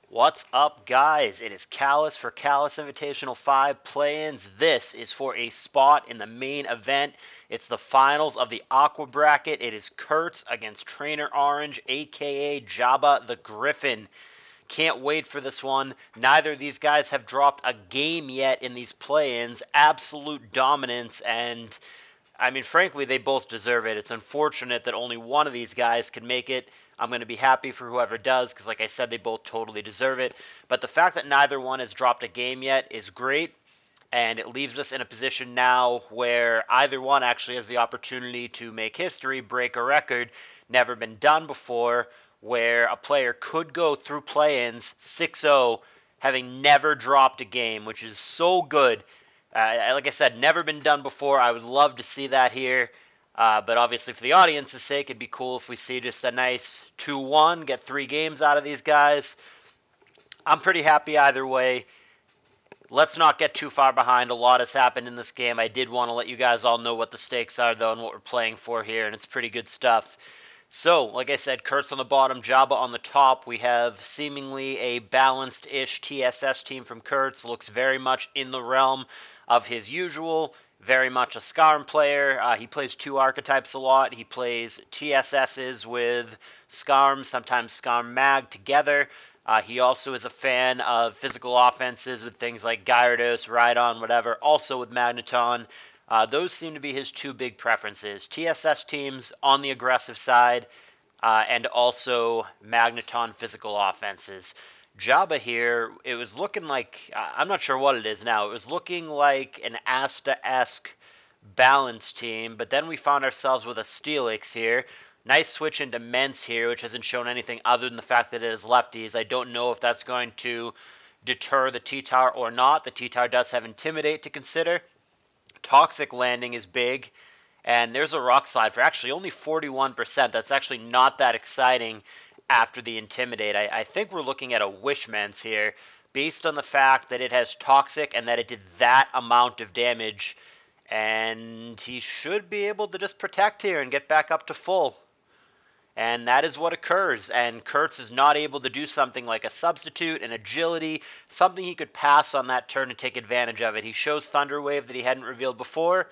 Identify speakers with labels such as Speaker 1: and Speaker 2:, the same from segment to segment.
Speaker 1: What's up, guys? It is Callous for Callous Invitational 5 play-ins. This is for a spot in the main event. It's the finals of the Aqua bracket. It is Kerts against Trainer Orange, aka JabbaTheGriffin. Can't wait for this one. Neither of these guys have dropped a game yet in these play-ins. Absolute dominance, and I mean, frankly, they both deserve it. It's unfortunate that only one of these guys can make it. I'm going to be happy for whoever does because, like I said, they both totally deserve it. But the fact that neither one has dropped a game yet is great. And it leaves us in a position now where either one actually has the opportunity to make history, break a record, never been done before, where a player could go through play ins 6-0, having never dropped a game, which is so good. Like I said, never been done before. I would love to see that here. But obviously, for the audience's sake, it'd be cool if we see just a nice 2-1, get 3 games out of these guys. I'm pretty happy either way. Let's not get too far behind. A lot has happened in this game. I did want to let you guys all know what the stakes are, though, and what we're playing for here, and it's pretty good stuff. So, like I said, Kerts on the bottom, Jabba on the top. We have seemingly a balanced-ish TSS team from Kerts. Looks very much in the realm of his usual. Very much a Skarm player. He plays 2 archetypes a lot. He plays TSSs with Skarm, sometimes Skarm Mag together. He also is a fan of physical offenses with things like Gyarados, Rhydon, whatever, also with Magneton. Those seem to be his 2 big preferences. TSS teams on the aggressive side, and also Magneton physical offenses. Jabba here, it was looking like, I'm not sure what it is now, it was looking like an Asta-esque balance team, but then we found ourselves with a Steelix here. Nice switch into Mence here, which hasn't shown anything other than the fact that it is lefties. I don't know if that's going to deter the T-Tower or not. The T-Tower does have Intimidate to consider. Toxic Landing is big. And there's a Rock Slide for actually only 41%. That's actually not that exciting after the Intimidate. I think we're looking at a Wishmance here based on the fact that it has Toxic and that it did that amount of damage. And he should be able to just protect here and get back up to full. And that is what occurs. And Kerts is not able to do something like a substitute, an agility, something he could pass on that turn to take advantage of it. He shows Thunder Wave that he hadn't revealed before.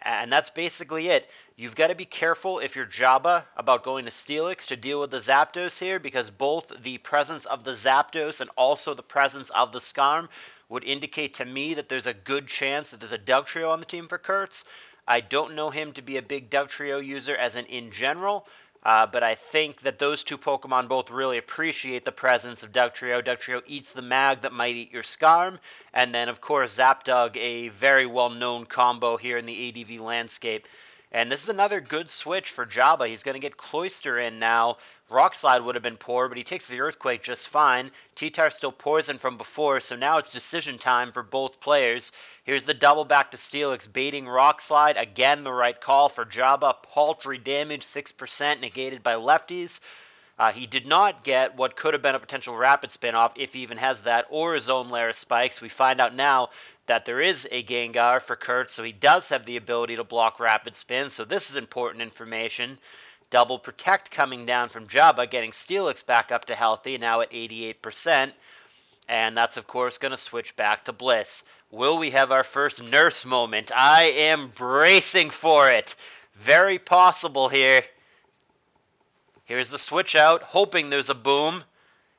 Speaker 1: And that's basically it. You've got to be careful if you're Jabba about going to Steelix to deal with the Zapdos here, because both the presence of the Zapdos and also the presence of the Skarm would indicate to me that there's a good chance that there's a Dugtrio on the team for Kerts. I don't know him to be a big Dugtrio user as in general, but I think that those 2 Pokemon both really appreciate the presence of Dugtrio. Dugtrio eats the mag that might eat your Skarm, and then, of course, Zapdug, a very well-known combo here in the ADV landscape. And this is another good switch for Jabba. He's going to get Cloyster in now. Rock Slide would have been poor, but he takes the Earthquake just fine. T-Tar still poisoned from before, so now it's decision time for both players. Here's the double back to Steelix, baiting Rock Slide. Again, the right call for Jabba. Paltry damage, 6% negated by lefties. He did not get what could have been a potential Rapid Spin-off, if he even has that, or his own Lair of Spikes. We find out now that there is a Gengar for Kurt, so he does have the ability to block Rapid Spin, so this is important information. Double Protect coming down from Jabba, getting Steelix back up to healthy, now at 88%. And that's, of course, going to switch back to Bliss. Will we have our first Nurse moment? I am bracing for it. Very possible here. Here's the switch out, hoping there's a boom.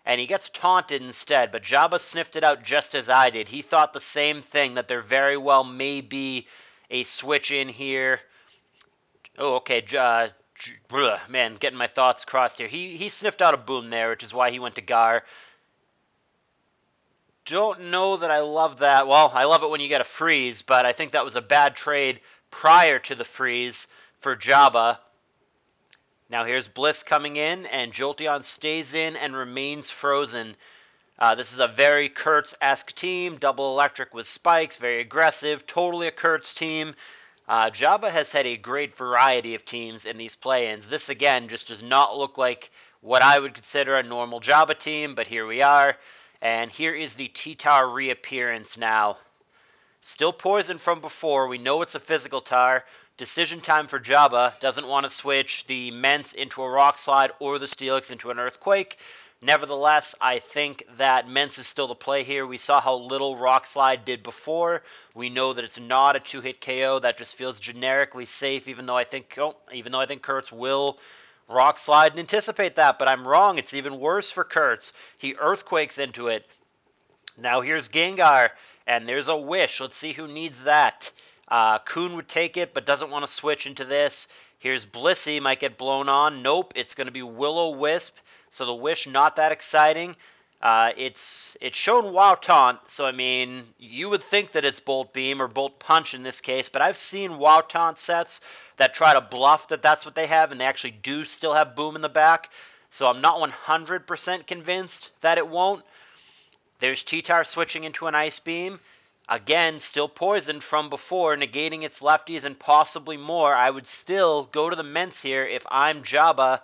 Speaker 1: And he gets taunted instead, but Jabba sniffed it out just as I did. He thought the same thing, that there very well may be a switch in here. Oh, okay, man, getting my thoughts crossed here. He sniffed out a boom there, which is why he went to Gar. Don't know that I love that. Well, I love it when you get a freeze, but I think that was a bad trade prior to the freeze for Jabba. Now here's Bliss coming in, and Jolteon stays in and remains frozen. This is a very Kerts-esque team, double electric with spikes, very aggressive, totally a Kerts team. Jabba has had a great variety of teams in these play-ins. This, again, just does not look like what I would consider a normal Jabba team, but here we are. And here is the T-Tar reappearance now. Still poisoned from before. We know it's a physical tar. Decision time for Jabba. Doesn't want to switch the Mence into a Rock Slide or the Steelix into an Earthquake. Nevertheless, I think that Mence is still the play here. We saw how little Rock Slide did before. We know that it's not a 2-hit KO. That just feels generically safe, even though I think Kerts will Rock Slide and anticipate that, but I'm wrong. It's even worse for Kerts. He Earthquakes into it. Now here's Gengar, and there's a Wish. Let's see who needs that. Kuhn would take it, but doesn't want to switch into this. Here's Blissey, might get blown on. Nope, it's going to be Will-O-Wisp. So the Wish, not that exciting. It's shown Wow Taunt, so I mean, you would think that it's Bolt Beam or Bolt Punch in this case, but I've seen Wow Taunt sets that try to bluff that that's what they have, and they actually do still have Boom in the back. So I'm not 100% convinced that it won't. There's T-Tar switching into an Ice Beam. Again, still poisoned from before, negating its lefties and possibly more. I would still go to the Mence here if I'm Jabba.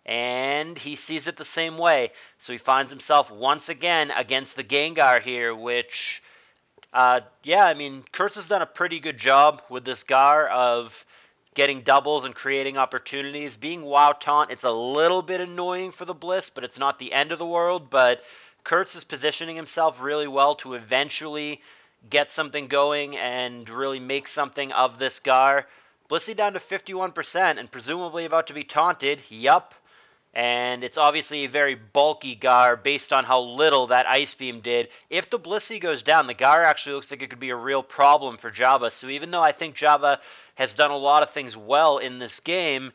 Speaker 1: And he sees it the same way. So he finds himself once again against the Gengar here, which, yeah, I mean, Kerts has done a pretty good job with this Gar of getting doubles and creating opportunities. Being Wow Taunt, it's a little bit annoying for the Bliss, but it's not the end of the world. But Kerts is positioning himself really well to eventually get something going and really make something of this Gar. Blissey down to 51% and presumably about to be taunted. Yup. And it's obviously a very bulky Gar based on how little that Ice Beam did. If the Blissey goes down, the Gar actually looks like it could be a real problem for Jabba. So even though I think Jabba has done a lot of things well in this game,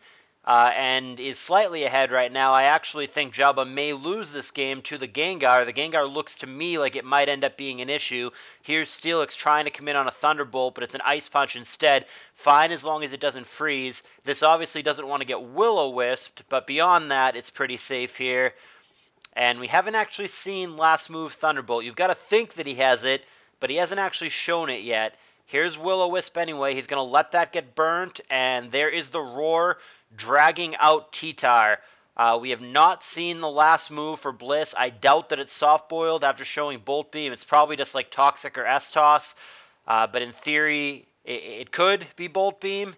Speaker 1: and is slightly ahead right now, I actually think Jabba may lose this game to the Gengar. The Gengar looks to me like it might end up being an issue. Here's Steelix trying to commit on a Thunderbolt, but it's an Ice Punch instead. Fine as long as it doesn't freeze. This obviously doesn't want to get Will-O-Wisped, but beyond that, it's pretty safe here. And we haven't actually seen last move Thunderbolt. You've got to think that he has it, but he hasn't actually shown it yet. Here's Will-O-Wisp anyway. He's going to let that get burnt, and there is the Roar dragging out T-Tar. We have not seen the last move for Bliss. I doubt that it's soft-boiled after showing Bolt Beam. It's probably just like Toxic or S-Toss, but in theory, it could be Bolt Beam.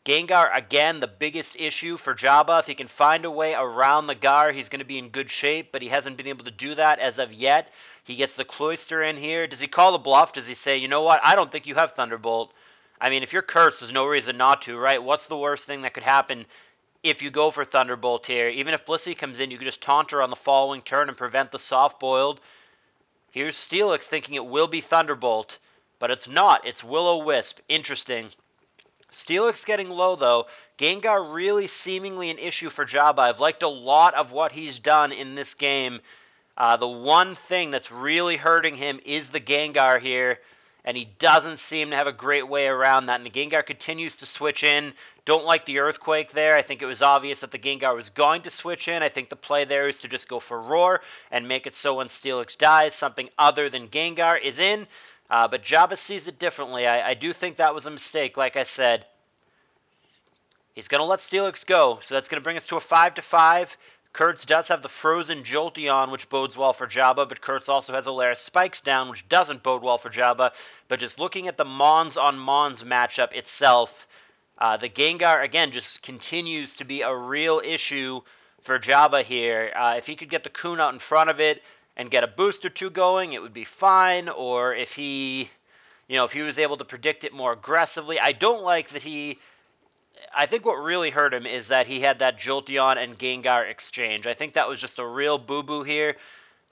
Speaker 1: Gengar, again, the biggest issue for Jabba. If he can find a way around the Gar, he's going to be in good shape, but he hasn't been able to do that as of yet. He gets the Cloyster in here. Does he call the bluff? Does he say, you know what, I don't think you have Thunderbolt? I mean, if you're Kerts, there's no reason not to, right? What's the worst thing that could happen if you go for Thunderbolt here? Even if Blissey comes in, you could just taunt her on the following turn and prevent the soft-boiled. Here's Steelix thinking it will be Thunderbolt, but it's not. It's Will-O-Wisp. Interesting. Steelix getting low, though. Gengar really seemingly an issue for Jabba. I've liked a lot of what he's done in this game. The one thing that's really hurting him is the Gengar here, and he doesn't seem to have a great way around that. And the Gengar continues to switch in. Don't like the Earthquake there. I think it was obvious that the Gengar was going to switch in. I think the play there is to just go for Roar and make it so when Steelix dies, something other than Gengar is in. But Jabba sees it differently. I do think that was a mistake, like I said. He's going to let Steelix go, so that's going to bring us to a 5-5. Kerts does have the frozen Jolteon, which bodes well for Jabba, but Kerts also has Alaris Spikes down, which doesn't bode well for Jabba. But just looking at the Mons on Mons matchup itself, the Gengar, again, just continues to be a real issue for Jabba here. If he could get the Kun out in front of it and get a boost or two going, it would be fine. Or if he was able to predict it more aggressively. I don't like that I think what really hurt him is that he had that Jolteon and Gengar exchange. I think that was just a real boo-boo here.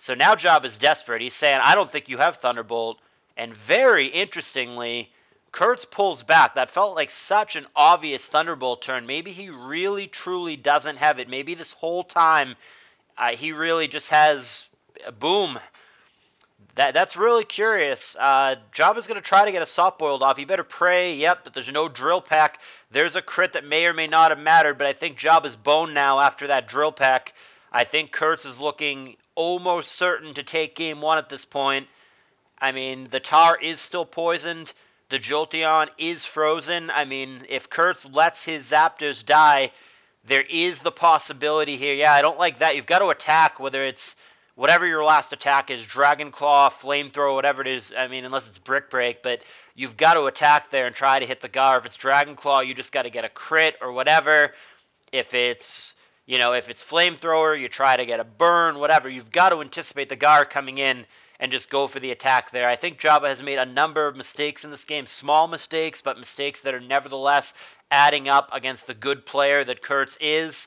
Speaker 1: So now Jabba's desperate. He's saying, I don't think you have Thunderbolt. And very interestingly, Kerts pulls back. That felt like such an obvious Thunderbolt turn. Maybe he really, truly doesn't have it. Maybe this whole time he really just has a boom. That's really curious. Jabba's going to try to get a soft-boiled off. He better pray, that there's no Drill Peck. There's a crit that may or may not have mattered, but I think Jabba's boned now after that Drill Peck. I think Kerts is looking almost certain to take Game 1 at this point. I mean, the Tar is still poisoned. The Jolteon is frozen. I mean, if Kerts lets his Zapdos die, there is the possibility here. Yeah, I don't like that. You've got to attack, whether it's whatever your last attack is, Dragon Claw, Flamethrower, whatever it is. I mean, unless it's Brick Break, but you've got to attack there and try to hit the Gar. If it's Dragon Claw, you just got to get a crit or whatever. If it's, You know, if it's flamethrower, you try to get a burn, whatever. You've got to anticipate the Gar coming in and just go for the attack there. I think Jabba has made a number of mistakes in this game. Small mistakes, but mistakes that are nevertheless adding up against the good player that Kerts is.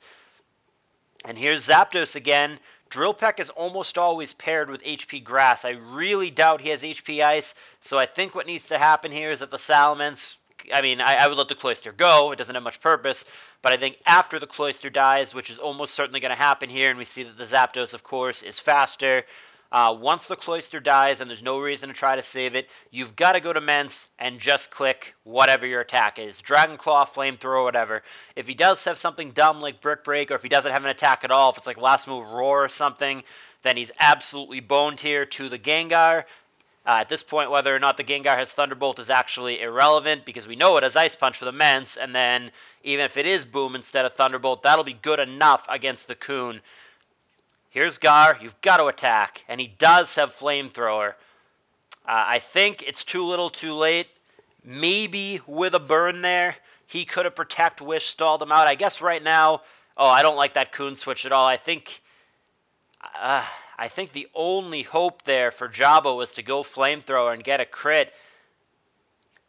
Speaker 1: And here's Zapdos again. Drill Peck is almost always paired with HP Grass. I really doubt he has HP Ice, so I think what needs to happen here is that the Salamence, I would let the Cloyster go. It doesn't have much purpose, but I think after the Cloyster dies, which is almost certainly going to happen here, and we see that the Zapdos, of course, is faster. Once the Cloyster dies and there's no reason to try to save it, you've got to go to Mence and just click whatever your attack is. Dragon Claw, Flamethrower, whatever. If he does have something dumb like Brick Break, or if he doesn't have an attack at all, if it's like last move Roar or something, then he's absolutely boned here to the Gengar. At this point, whether or not the Gengar has Thunderbolt is actually irrelevant, because we know it has Ice Punch for the Mence, and then even if it is Boom instead of Thunderbolt, that'll be good enough against the Coon. Here's Gar, you've got to attack, and he does have Flamethrower. I think it's too little too late. Maybe with a burn there, he could have Protect Wish stalled him out. I guess right now, I don't like that Coon switch at all. I think the only hope there for Jabba was to go Flamethrower and get a crit.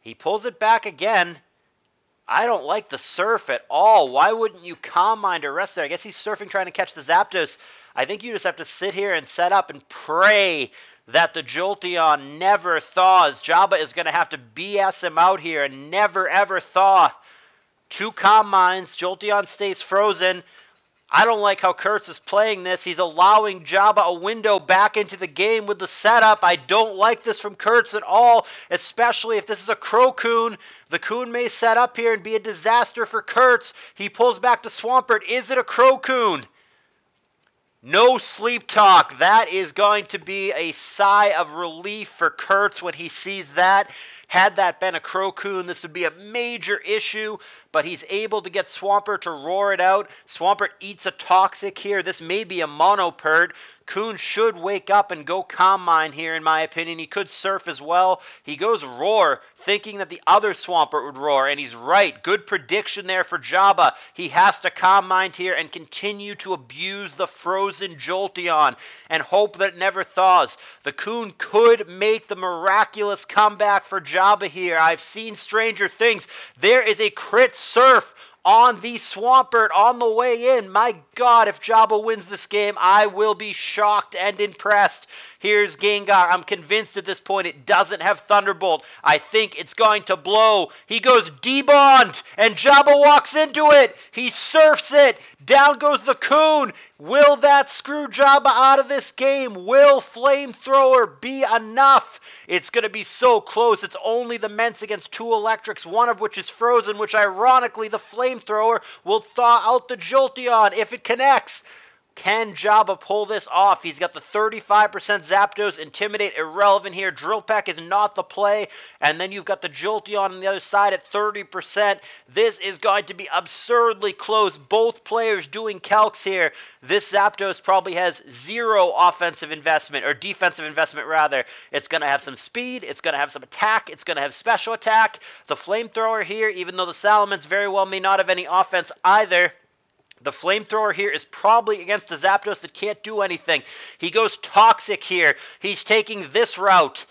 Speaker 1: He pulls it back again. I don't like the Surf at all. Why wouldn't you Calm Mind or rest there? I guess he's surfing trying to catch the Zapdos. I think you just have to sit here and set up and pray that the Jolteon never thaws. Jabba is going to have to BS him out here and never ever thaw. 2 Calm Minds. Jolteon stays frozen. I don't like how Kerts is playing this. He's allowing Jabba a window back into the game with the setup. I don't like this from Kerts at all, especially if this is a Crow Coon. The Coon may set up here and be a disaster for Kerts. He pulls back to Swampert. Is it a Crow Coon? No Sleep Talk. That is going to be a sigh of relief for Kerts when he sees that. Had that been a Crow Coon, this would be a major issue, but he's able to get Swampert to roar it out. Swampert eats a Toxic here. This may be a Monopert. Coon should wake up and go Calm Mind here, in my opinion. He could Surf as well. He goes Roar, thinking that the other Swampert would roar, and he's right. Good prediction there for Jabba. He has to Calm Mind here and continue to abuse the frozen Jolteon and hope that it never thaws. The Coon could make the miraculous comeback for Jabba here. I've seen stranger things. There is a crit Surf on the Swampert on the way in. My God, if Jabba wins this game, I will be shocked and impressed. Here's Gengar. I'm convinced at this point it doesn't have Thunderbolt. I think it's going to blow. He goes D-Bond, and Jabba walks into it. He surfs it. Down goes the Coon. Will that screw Jabba out of this game? Will Flamethrower be enough? It's going to be so close. It's only the Mence against 2 Electrics, one of which is frozen, which ironically the Flamethrower will thaw out the Jolteon if it connects. Can Jabba pull this off? He's got the 35% Zapdos. Intimidate, irrelevant here. Drill Peck is not the play. And then you've got the Jolteon on the other side at 30%. This is going to be absurdly close. Both players doing calcs here. This Zapdos probably has 0 offensive investment, or defensive investment rather. It's going to have some speed. It's going to have some attack. It's going to have special attack. The Flamethrower here, even though the Salamence very well may not have any offense either, the Flamethrower here is probably against a Zapdos that can't do anything. He goes Toxic here. He's taking this route.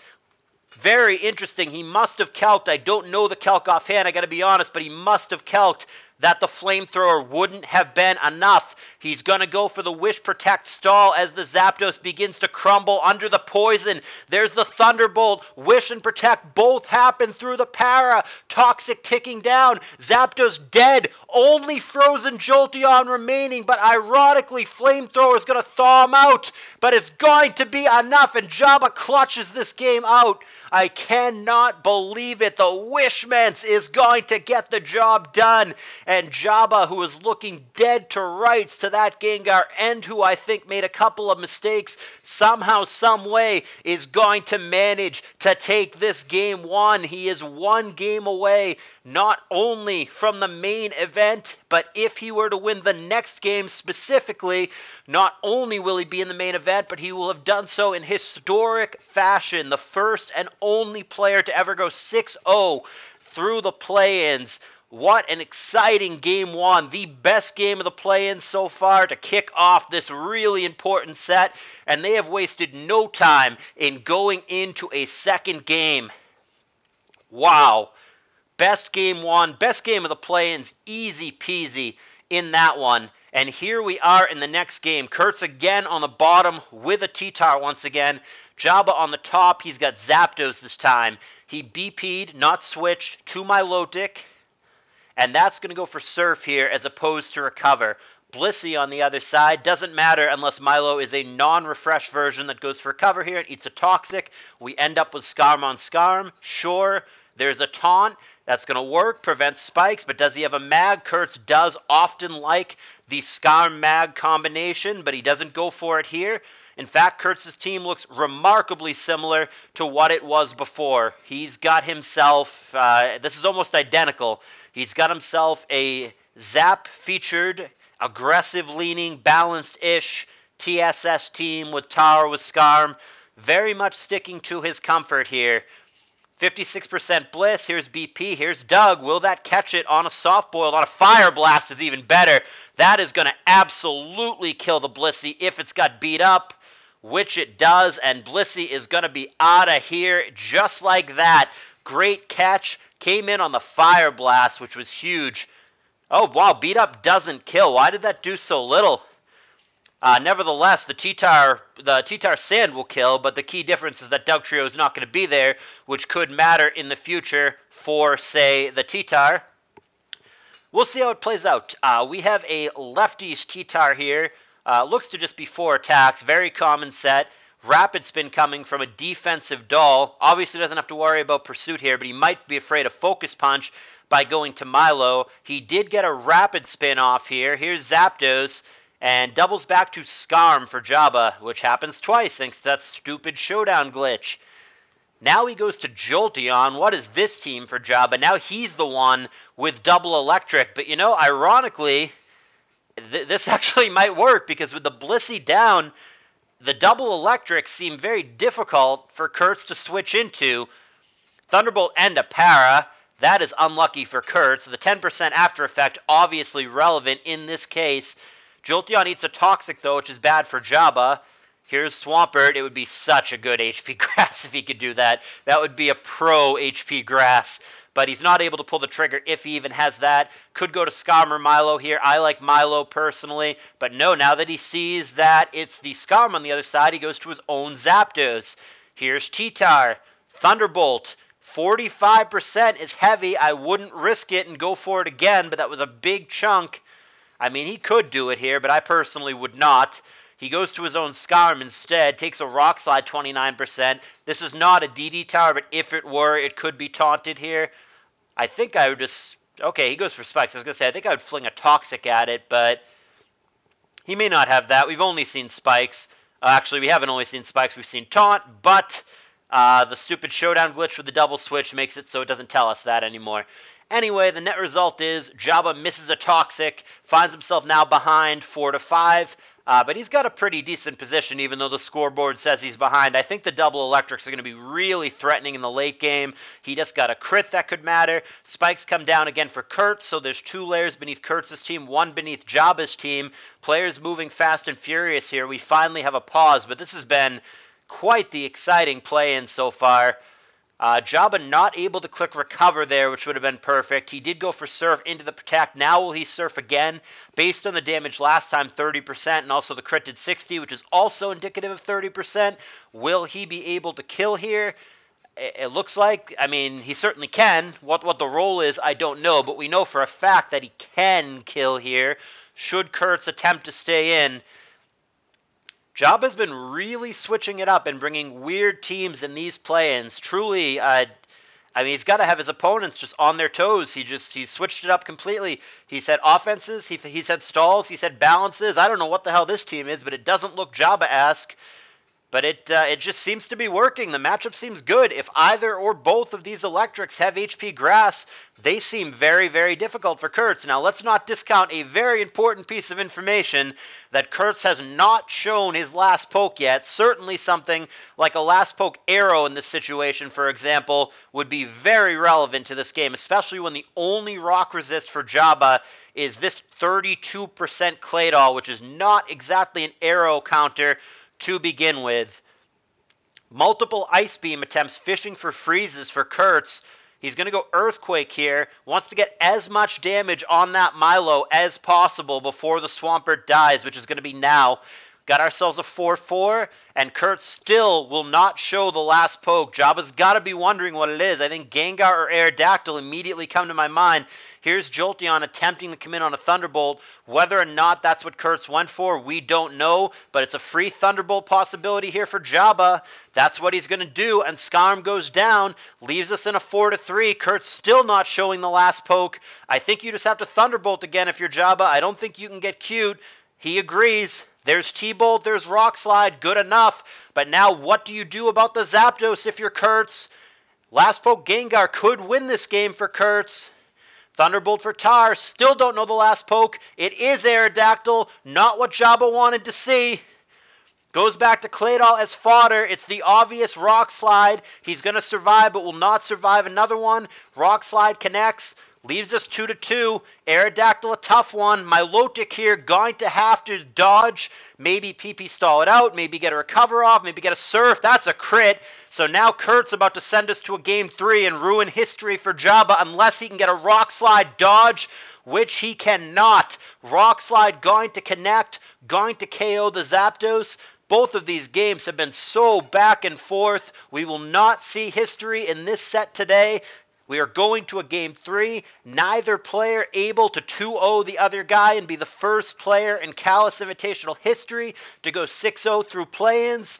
Speaker 1: Very interesting. He must have calced. I don't know the calc offhand, I got to be honest, but he must have calced that the Flamethrower wouldn't have been enough. He's going to go for the Wish Protect stall as the Zapdos begins to crumble under the poison. There's the Thunderbolt. Wish and Protect both happen through the para. Toxic ticking down. Zapdos dead. Only frozen Jolteon remaining, but ironically Flamethrower is going to thaw him out. But it's going to be enough, and Jabba clutches this game out. I cannot believe it. The Wishmance is going to get the job done. And Jabba, who is looking dead to rights to that Gengar, and who I think made a couple of mistakes, somehow, some way, is going to manage to take this game 1. He is 1 game away, not only from the main event, but if he were to win the next game specifically, not only will he be in the main event, but he will have done so in historic fashion. The first and only player to ever go 6-0 through the play-ins. What an exciting game one. The best game of the play-in so far to kick off this really important set. And they have wasted no time in going into a second game. Wow. Best game one, best game of the play-ins, easy peasy in that one. And here we are in the next game. Kerts again on the bottom with a T-Tar once again. Jabba on the top. He's got Zapdos this time. He BP'd, not switched, to Milotic. And that's going to go for Surf here as opposed to Recover. Blissey on the other side. Doesn't matter unless Milo is a non-refresh version that goes for Recover here and eats a Toxic. We end up with Scarm on Scarm. Sure, there's a Taunt. That's going to work, prevent spikes, but does he have a mag? Kerts does often like the Scarm-Mag combination, but he doesn't go for it here. In fact, Kerts' team looks remarkably similar to what it was before. He's got himself, this is almost identical. He's got himself a Zap-featured, aggressive-leaning, balanced-ish TSS team with Tower, with Scarm. Very much sticking to his comfort here. 56% Bliss, here's BP, here's Doug. Will that catch it on a soft boiled? On a Fire Blast is even better. That is going to absolutely kill the Blissey if it's got beat up, which it does, and Blissey is going to be out of here just like that. Great catch. Came in on the Fire Blast, which was huge. Oh, wow, beat up doesn't kill. Why did that do so little? Nevertheless, the T-Tar Sand will kill, but the key difference is that Dugtrio is not going to be there, which could matter in the future for, say, the T-Tar. We'll see how it plays out. We have a lefties T-Tar here. Looks to just be 4 attacks. Very common set. Rapid Spin coming from a defensive doll. Obviously doesn't have to worry about Pursuit here, but he might be afraid of Focus Punch by going to Milo. He did get a Rapid Spin off here. Here's Zapdos. And doubles back to Scarm for Jabba, which happens twice thanks to that stupid Showdown glitch. Now he goes to Jolteon. What is this team for Jabba? Now he's the one with double electric. But, you know, ironically, this actually might work because with the Blissey down, the double electrics seem very difficult for Kerts to switch into. Thunderbolt and a Para. That is unlucky for Kerts. The 10% after effect obviously relevant in this case. Jolteon eats a Toxic, though, which is bad for Jabba. Here's Swampert. It would be such a good HP Grass if he could do that. That would be a pro HP Grass. But he's not able to pull the trigger if he even has that. Could go to Scarm or Milo here. I like Milo personally. But no, now that he sees that it's the Scarm on the other side, he goes to his own Zapdos. Here's T-Tar. Thunderbolt. 45% is heavy. I wouldn't risk it and go for it again, but that was a big chunk. I mean, he could do it here, but I personally would not. He goes to his own Scarm instead, takes a Rock Slide 29%. This is not a DD Tower, but if it were, it could be taunted here. I think I would just... Okay, he goes for Spikes. I was going to say, I think I would fling a Toxic at it, but he may not have that. We've only seen Spikes. Actually, we haven't only seen Spikes. We've seen Taunt, but the stupid Showdown glitch with the double switch makes it so it doesn't tell us that anymore. Anyway, the net result is Jabba misses a Toxic, finds himself now behind 4-5, but he's got a pretty decent position even though the scoreboard says he's behind. I think the double electrics are going to be really threatening in the late game. He just got a crit that could matter. Spikes come down again for Kerts, so there's 2 layers beneath Kerts' team, 1 beneath Jabba's team. Players moving fast and furious here. We finally have a pause, but this has been quite the exciting play-in so far. Jabba not able to click Recover there, which would have been perfect. He did go for Surf into the Protect. Now will he Surf again? Based on the damage last time, 30%, and also the crit did 60, which is also indicative of 30%. Will he be able to kill here? It looks like, I mean, he certainly can. What the role is, I don't know, but we know for a fact that he can kill here. Should Kerts attempt to stay in? Jabba's been really switching it up and bringing weird teams in these play-ins. Truly, I mean, he's got to have his opponents just on their toes. He switched it up completely. He's had offenses, he's had stalls, he's had balances. I don't know what the hell this team is, but it doesn't look Jabba-esque. But it just seems to be working. The matchup seems good. If either or both of these electrics have HP grass, they seem very, very difficult for Kerts. Now, let's not discount a very important piece of information that Kerts has not shown his last poke yet. Certainly something like a last poke arrow in this situation, for example, would be very relevant to this game, especially when the only rock resist for Jabba is this 32% Claydol, which is not exactly an arrow counter to begin with. Multiple Ice Beam attempts fishing for freezes for Kerts. He's going to go Earthquake here. Wants to get as much damage on that Milo as possible before the Swampert dies, which is going to be now. Got ourselves a 4-4, and Kerts still will not show the last poke. Jabba's got to be wondering what it is. I think Gengar or Aerodactyl immediately come to my mind. Here's Jolteon attempting to come in on a Thunderbolt. Whether or not that's what Kerts went for, we don't know, but it's a free Thunderbolt possibility here for Jabba. That's what he's going to do, and Skarm goes down, leaves us in a 4-3. Kerts still not showing the last poke. I think you just have to Thunderbolt again if you're Jabba. I don't think you can get cute. He agrees. There's T-Bolt, there's Rock Slide, good enough. But now what do you do about the Zapdos if you're Kerts? Last poke Gengar could win this game for Kerts. Thunderbolt for Tar, still don't know the last poke. It is Aerodactyl, not what Jabba wanted to see. Goes back to Claydol as fodder. It's the obvious Rock Slide. He's going to survive, but will not survive another one. Rock Slide connects. Leaves us 2-2. Aerodactyl, a tough one. Milotic here going to have to dodge. Maybe PP stall it out. Maybe get a recover off. Maybe get a surf. That's a crit. So now Kerts about to send us to a game 3 and ruin history for Jabba unless he can get a Rock Slide dodge, which he cannot. Rock Slide going to connect. Going to KO the Zapdos. Both of these games have been so back and forth. We will not see history in this set today. We are going to a game 3, neither player able to 2-0 the other guy and be the first player in CALLOUS Invitational history to go 6-0 through play-ins.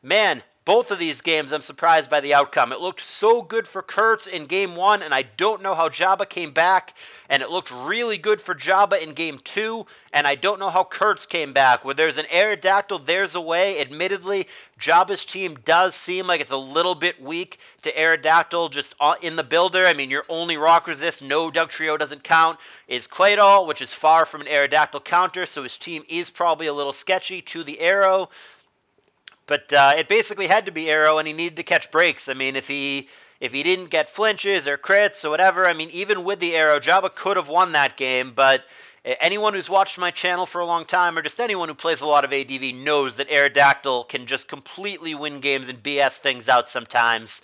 Speaker 1: Man, both of these games I'm surprised by the outcome. It looked so good for Kerts in game 1, and I don't know how Jabba came back. And it looked really good for Jabba in game 2, and I don't know how Kerts came back. Where there's an Aerodactyl, there's a way. Admittedly, Jabba's team does seem like it's a little bit weak to Aerodactyl just in the builder. I mean, your only rock resist, no Dugtrio doesn't count, is Claydol, which is far from an Aerodactyl counter, so his team is probably a little sketchy to the Arrow. But it basically had to be Arrow, and he needed to catch breaks. I mean, if he didn't get flinches or crits or whatever, I mean, even with the Arrow, Jabba could have won that game, but anyone who's watched my channel for a long time, or just anyone who plays a lot of ADV, knows that Aerodactyl can just completely win games and BS things out sometimes.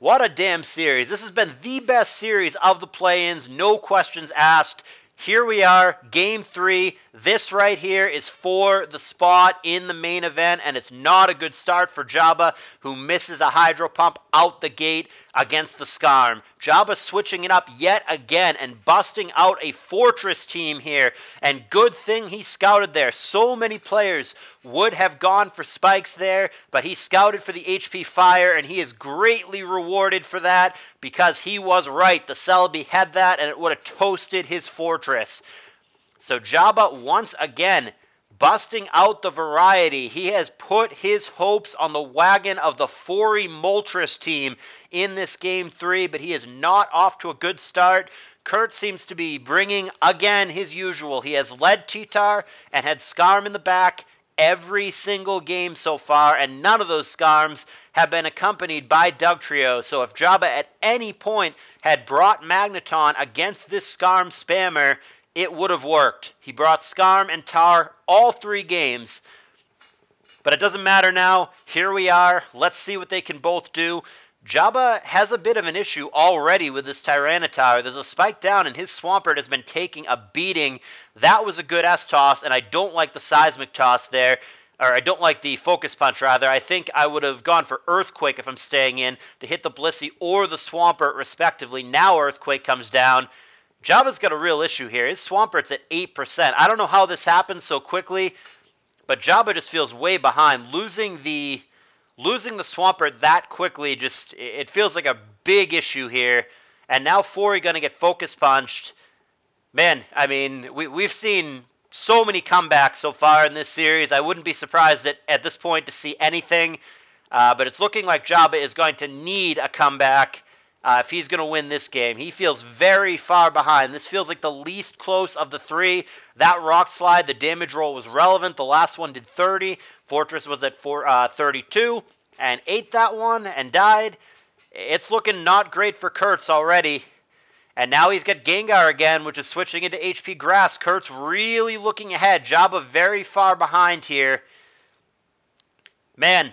Speaker 1: What a damn series. This has been the best series of the play-ins, no questions asked. Here we are, game 3. This right here is for the spot in the main event, and it's not a good start for Jabba, who misses a Hydro Pump out the gate against the Skarm. Jabba switching it up yet again and busting out a Fortress team here, and good thing he scouted there. So many players would have gone for spikes there, but he scouted for the HP Fire, and he is greatly rewarded for that because he was right. The Celebi had that, and it would have toasted his Fortress. So Jabba, once again, busting out the variety. He has put his hopes on the wagon of the Fori Moltres team in this game 3, but he is not off to a good start. Kerts seems to be bringing, again, his usual. He has led T-Tar and had Skarm in the back every single game so far, and none of those Skarms have been accompanied by Dugtrio. So if Jabba at any point had brought Magneton against this Skarm spammer, it would have worked. He brought Skarm and Tar all 3 games. But it doesn't matter now. Here we are. Let's see what they can both do. Jabba has a bit of an issue already with this Tyranitar. There's a spike down, and his Swampert has been taking a beating. That was a good S-toss, and I don't like the Seismic Toss there. Or I don't like the Focus Punch, rather. I think I would have gone for Earthquake if I'm staying in to hit the Blissey or the Swampert, respectively. Now Earthquake comes down. Jabba's got a real issue here. His Swampert's at 8%. I don't know how this happened so quickly, but Jabba just feels way behind. Losing the Swampert that quickly, just it feels like a big issue here. And now Fori going to get Focus Punched. Man, I mean, we've seen so many comebacks so far in this series. I wouldn't be surprised at this point to see anything. But it's looking like Jabba is going to need a comeback if he's going to win this game. He feels very far behind. This feels like the least close of the three. That rock slide, the damage roll was relevant. The last one did 30. Fortress was at 32 and ate that one and died. It's looking not great for Kerts already. And now he's got Gengar again, which is switching into HP Grass. Kerts really looking ahead. Jabba very far behind here. Man,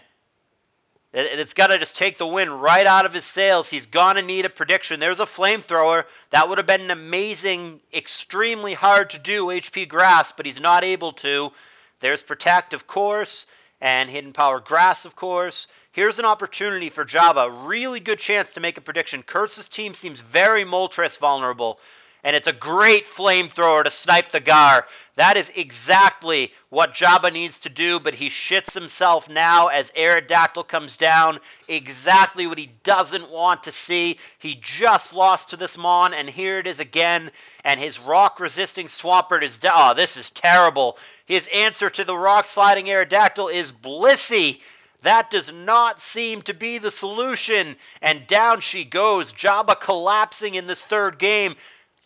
Speaker 1: it's got to just take the wind right out of his sails. He's going to need a prediction. There's a Flamethrower. That would have been an amazing, extremely hard to do HP Grass, but he's not able to. There's Protect, of course, and Hidden Power Grass, of course. Here's an opportunity for Jabba. Really good chance to make a prediction. Kerts' team seems very Moltres vulnerable, and it's a great Flamethrower to snipe the Gar. That is exactly what Jabba needs to do, but he shits himself now as Aerodactyl comes down. Exactly what he doesn't want to see. He just lost to this Mon, and here it is again, and his rock-resisting Swampert is down. Oh, this is terrible. His answer to the rock-sliding Aerodactyl is Blissey. That does not seem to be the solution, and down she goes. Jabba collapsing in this third game.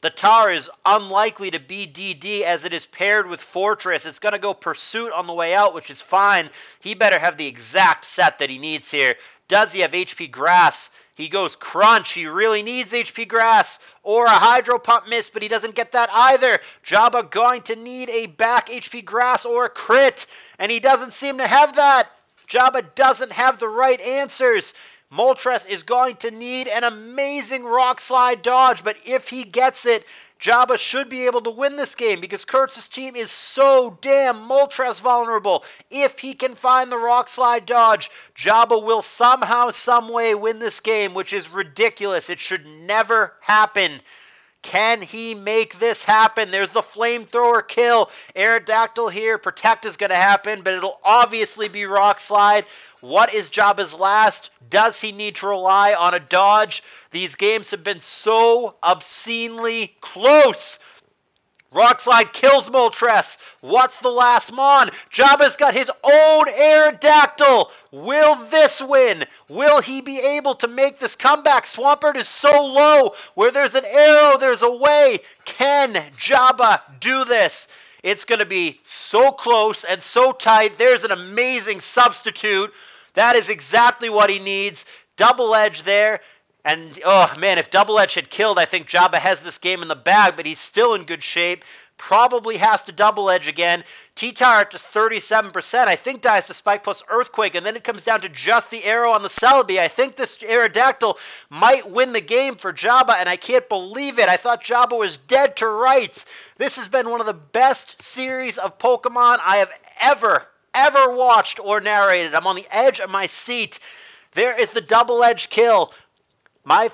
Speaker 1: The Tar is unlikely to be DD as it is paired with Fortress. It's going to go Pursuit on the way out, which is fine. He better have the exact set that he needs here. Does he have HP Grass? He goes Crunch. He really needs HP Grass. Or a Hydro Pump miss, but he doesn't get that either. Jabba going to need a back HP Grass or a crit, and he doesn't seem to have that. Jabba doesn't have the right answers. Moltres is going to need an amazing Rock Slide dodge, but if he gets it, Jabba should be able to win this game because Kerts' team is so damn Moltres vulnerable. If he can find the Rock Slide dodge, Jabba will somehow, someway win this game, which is ridiculous. It should never happen. Can he make this happen? There's the Flamethrower kill. Aerodactyl here. Protect is going to happen, but it'll obviously be Rock Slide. What is Jabba's last? Does he need to rely on a dodge? These games have been so obscenely close. Rock Slide kills Moltres. What's the last Mon? Jabba's got his own Aerodactyl. Will this win? Will he be able to make this comeback? Swampert is so low. Where there's an arrow, there's a way. Can Jabba do this? It's going to be so close and so tight. There's an amazing substitute. That is exactly what he needs. Double Edge there. And, oh, man, if Double Edge had killed, I think Jabba has this game in the bag, but he's still in good shape. Probably has to Double Edge again. T-Tar at just 37%. I think dies to Spike plus Earthquake, and then it comes down to just the arrow on the Celebi. I think this Aerodactyl might win the game for Jabba, and I can't believe it. I thought Jabba was dead to rights. This has been one of the best series of Pokemon I have ever watched or narrated. I'm on the edge of my seat. There is the Double Edge kill. My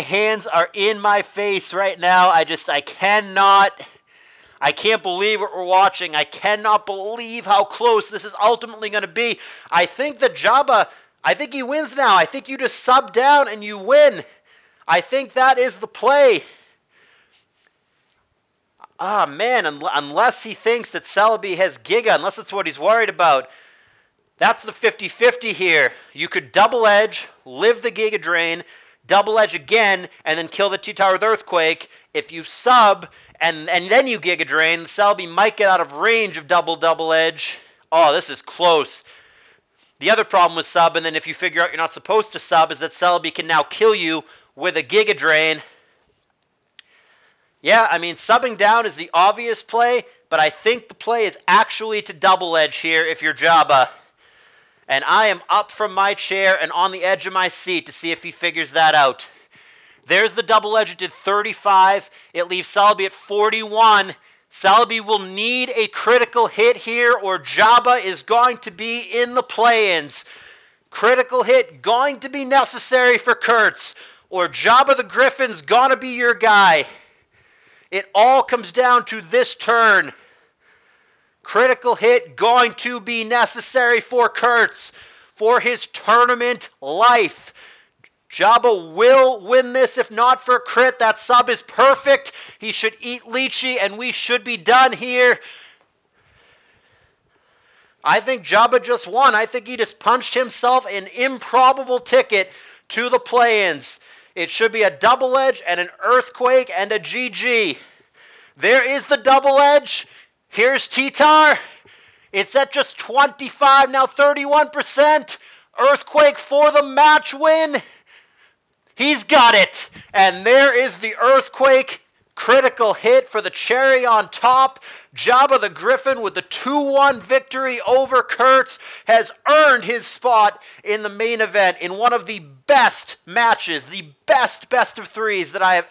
Speaker 1: hands are in my face right now. I can't believe what we're watching. I cannot believe how close this is ultimately going to be. I think that Jabba, he wins now. I think you just sub down and you win. I think that is the play. Ah, man, unless he thinks that Celebi has Giga, unless it's what he's worried about. That's the 50-50 here. You could Double Edge, live the Giga Drain, Double Edge again, and then kill the T-Tar with Earthquake. If you sub, and then you Giga Drain, the Celebi might get out of range of Double Edge. Oh, this is close. The other problem with sub, and then if you figure out you're not supposed to sub, is that Celebi can now kill you with a Giga Drain. Yeah, I mean, subbing down is the obvious play, but I think the play is actually to Double Edge here if you're Jabba. And I am up from my chair and on the edge of my seat to see if he figures that out. There's the Double Edge. It did 35. It leaves Celebi at 41. Celebi will need a critical hit here or Jabba is going to be in the play-ins. Critical hit going to be necessary for Kerts or JabbaTheGriffin's gonna be your guy. It all comes down to this turn. Critical hit going to be necessary for Kerts for his tournament life. Jabba will win this if not for a crit. That sub is perfect. He should eat Lychee, and we should be done here. I think Jabba just won. I think he just punched himself an improbable ticket to the play-ins. It should be a double edge and an earthquake and a GG. There is the double edge. Here's T-Tar. It's at just 25, now 31%. Earthquake for the match win. He's got it. And there is the earthquake. Critical hit for the cherry on top. JabbaTheGriffin with the 2-1 victory over Kerts has earned his spot in the main event in one of the best matches, the best of threes that I have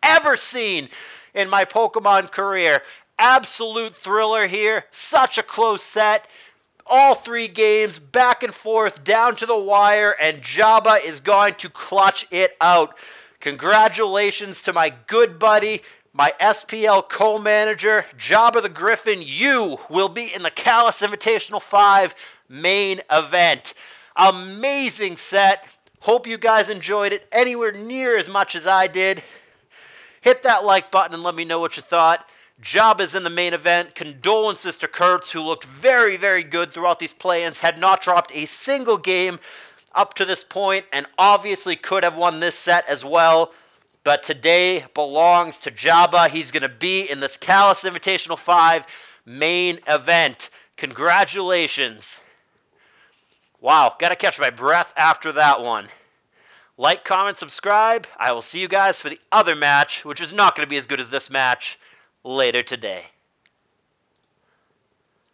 Speaker 1: ever seen in my Pokemon career. Absolute thriller here. Such a close set. All 3 games back and forth down to the wire, and Jabba is going to clutch it out. Congratulations to my good buddy, my SPL co-manager, JabbaTheGriffin. You will be in the CALLOUS Invitational 5 main event. Amazing set. Hope you guys enjoyed it anywhere near as much as I did. Hit that like button and let me know what you thought. Jabba's in the main event. Condolences to Kerts, who looked very, very good throughout these play-ins, had not dropped a single game up to this point, and obviously could have won this set as well. But today belongs to Jabba. He's going to be in this CALLOUS Invitational 5 main event. Congratulations. Wow, got to catch my breath after that one. Like, comment, subscribe. I will see you guys for the other match, which is not going to be as good as this match, later today.